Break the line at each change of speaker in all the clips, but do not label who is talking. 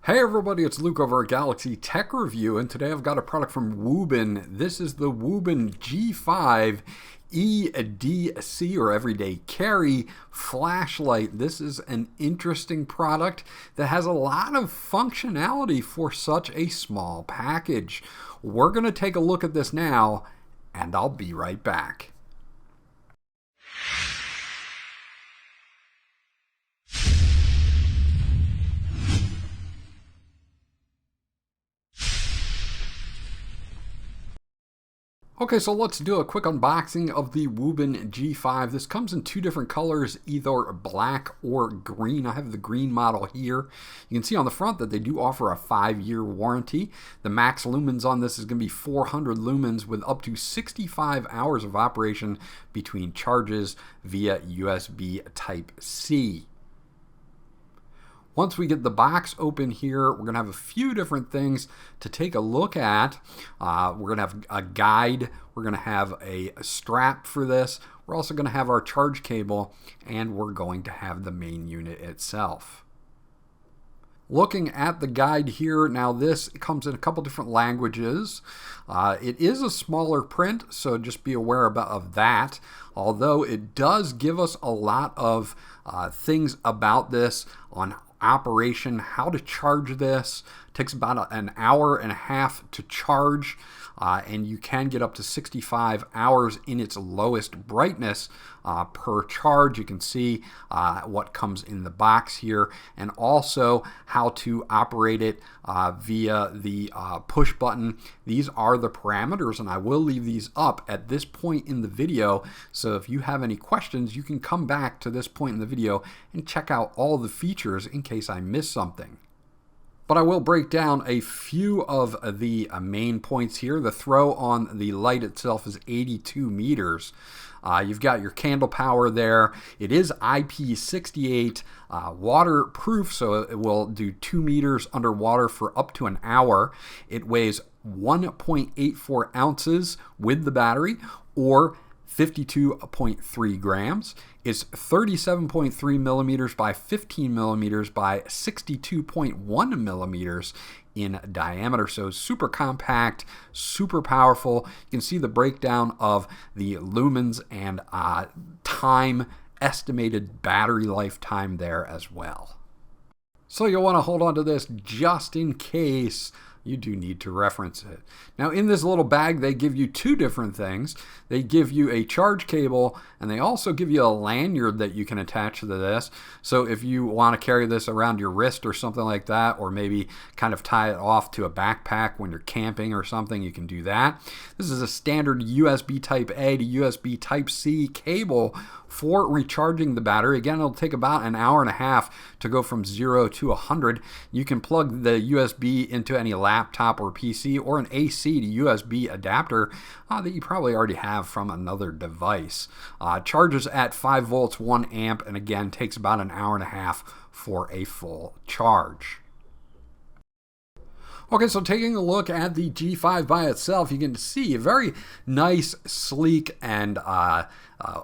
Hey everybody, it's Luke over at Galaxy Tech Review, and today I've got a product from WUBEN. This is the WUBEN G5 EDC or Everyday Carry flashlight. This is an interesting product that has a lot of functionality for such a small package. We're going to take a look at this now, and I'll be right back. Okay, so let's do a quick unboxing of the WUBEN G5. This comes in two different colors, either black or green. I have the green model here. You can see on the front that they do offer a 5-year warranty. The max lumens on this is going to be 400 lumens with up to 65 hours of operation between charges via USB Type-C. Once we get the box open here, we're going to have a few different things to take a look at. We're going to have a guide. We're going to have a strap for this. We're also going to have our charge cable, and we're going to have the main unit itself. Looking at the guide here, now this comes in a couple different languages. It is a smaller print, so just be aware of that. Although it does give us a lot of things about this on operation, how to charge this. It takes about an hour and a half to charge, and you can get up to 65 hours in its lowest brightness per charge. You can see what comes in the box here, and also how to operate it via the push button. These are the parameters, and I will leave these up at this point in the video, so if you have any questions, you can come back to this point in the video and check out all the features in case I missed something. But I will break down a few of the main points here. The throw on the light itself is 82 meters. You've got your candle power there. It is IP68 waterproof, so it will do 2 meters underwater for up to an hour. It weighs 1.84 ounces with the battery, or 52.3 grams. It's 37.3 millimeters by 15 millimeters by 62.1 millimeters in diameter. So super compact, super powerful. You can see the breakdown of the lumens and estimated battery lifetime there as well. So you'll want to hold on to this just in case you do need to reference it. Now in this little bag they give you two different things. They give you a charge cable, and they also give you a lanyard that you can attach to this. So if you want to carry this around your wrist or something like that, or maybe kind of tie it off to a backpack when you're camping or something, you can do that. This is a standard USB Type-A to USB Type-C cable for recharging the battery. Again, it'll take about an hour and a half to go from 0 to 100. You can plug the USB into any laptop or PC, or an AC to USB adapter that you probably already have from another device. Charges at 5 volts, 1 amp, and again takes about an hour and a half for a full charge. Okay, so taking a look at the G5 by itself, you can see a very nice, sleek, and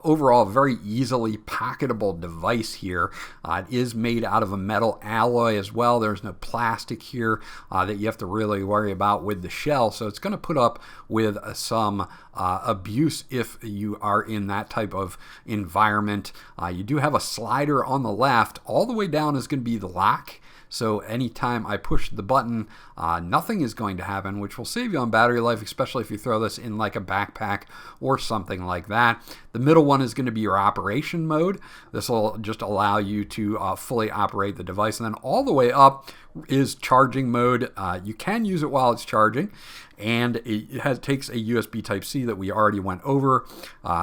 overall very easily pocketable device here. It is made out of a metal alloy as well. There's no plastic here that you have to really worry about with the shell, so it's going to put up with some abuse if you are in that type of environment. You do have a slider on the left. All the way down is going to be the lock. So anytime I push the button, nothing is going to happen, which will save you on battery life, especially if you throw this in like a backpack or something like that. The middle one is going to be your operation mode. This will just allow you to fully operate the device. And then all the way up is charging mode. You can use it while it's charging, and it takes a USB Type-C that we already went over.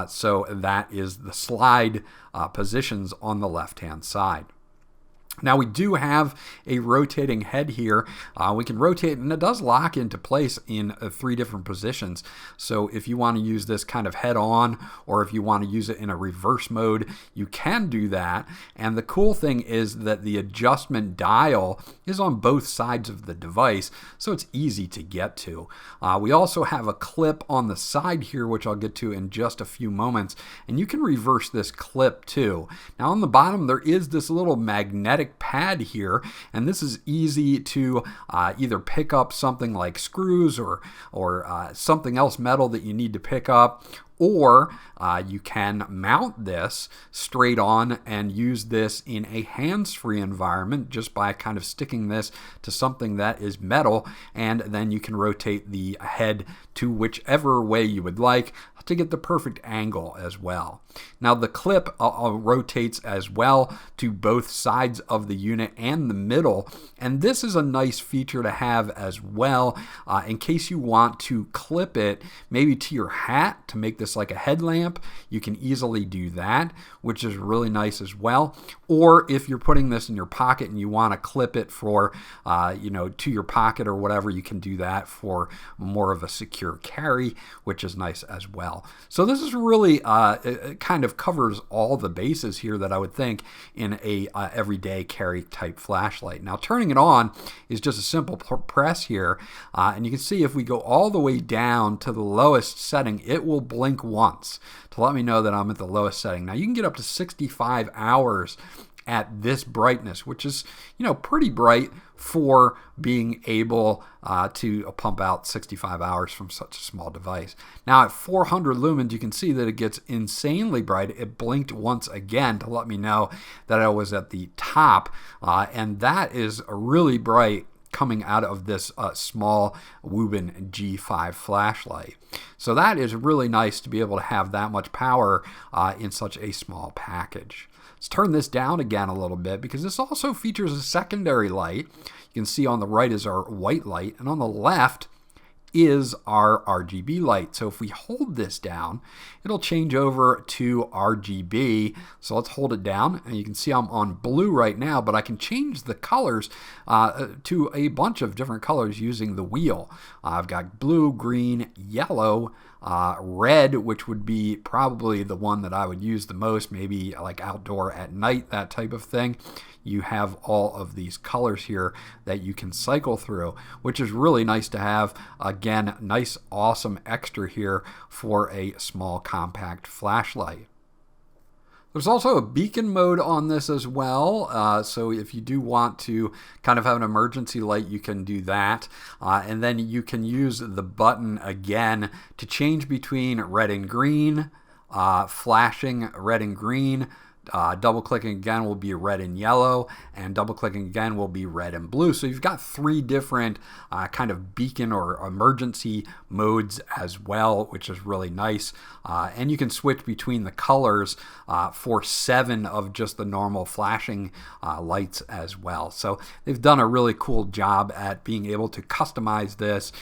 So that is the slide positions on the left-hand side. Now we do have a rotating head here. We can rotate, and it does lock into place in 3 different positions. So if you want to use this kind of head on, or if you want to use it in a reverse mode, you can do that. And the cool thing is that the adjustment dial is on both sides of the device, so it's easy to get to. We also have a clip on the side here, which I'll get to in just a few moments, and you can reverse this clip too. Now on the bottom there is this little magnetic magnetic pad here, and this is easy to either pick up something like screws or something else metal that you need to pick up, or you can mount this straight on and use this in a hands-free environment just by kind of sticking this to something that is metal, and then you can rotate the head to whichever way you would like to get the perfect angle as well. Now the clip rotates as well to both sides of the unit and the middle, and this is a nice feature to have as well in case you want to clip it maybe to your hat to make this like a headlamp. You can easily do that, which is really nice as well. Or if you're putting this in your pocket and you want to clip it for to your pocket or whatever, you can do that for more of a secure carry, which is nice as well. So this is really it kind of covers all the bases here that I would think in a everyday carry type flashlight. Now turning it on is just a simple press here, and you can see if we go all the way down to the lowest setting, it will blink once to let me know that I'm at the lowest setting. Now you can get up to 65 hours at this brightness, which is pretty bright for being able to pump out 65 hours from such a small device. Now at 400 lumens, you can see that it gets insanely bright. It blinked once again to let me know that I was at the top, and that is really bright coming out of this small WUBEN G5 flashlight. So that is really nice to be able to have that much power in such a small package. Let's turn this down again a little bit because this also features a secondary light. You can see on the right is our white light, and on the left is our RGB light. So if we hold this down, it'll change over to RGB. So let's hold it down, and you can see I'm on blue right now, but I can change the colors to a bunch of different colors using the wheel. I've got blue, green, yellow, red, which would be probably the one that I would use the most, maybe like outdoor at night, that type of thing. You have all of these colors here that you can cycle through, which is really nice to have. Again, nice, awesome extra here for a small compact flashlight. There's also a beacon mode on this as well, so if you do want to kind of have an emergency light, you can do that. And then you can use the button again to change between red and green, flashing red and green. Double clicking again will be red and yellow, and double clicking again will be red and blue. So you've got three different kind of beacon or emergency modes as well, which is really nice. And you can switch between the colors for 7 of just the normal flashing lights as well. So they've done a really cool job at being able to customize this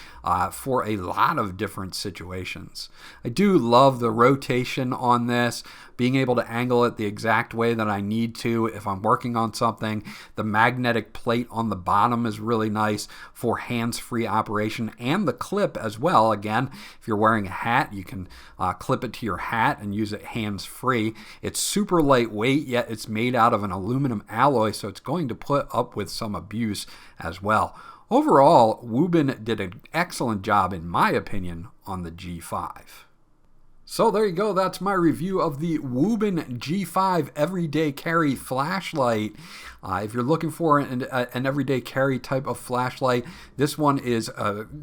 for a lot of different situations. I do love the rotation on this, being able to angle it the exact way that I need to if I'm working on something. The magnetic plate on the bottom is really nice for hands-free operation, and the clip as well. Again, if you're wearing a hat, you can clip it to your hat and use it hands-free. It's super lightweight, yet it's made out of an aluminum alloy, so it's going to put up with some abuse as well. Overall, WUBEN did an excellent job, in my opinion, on the G5. So there you go, that's my review of the WUBEN G5 Everyday Carry Flashlight. If you're looking for an everyday carry type of flashlight, this one is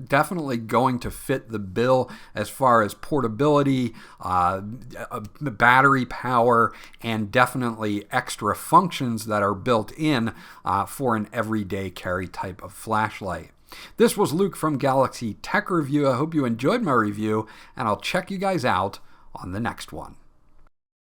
definitely going to fit the bill as far as portability, battery power, and definitely extra functions that are built in for an everyday carry type of flashlight. This was Luke from Galaxy Tech Review. I hope you enjoyed my review, and I'll check you guys out on the next one.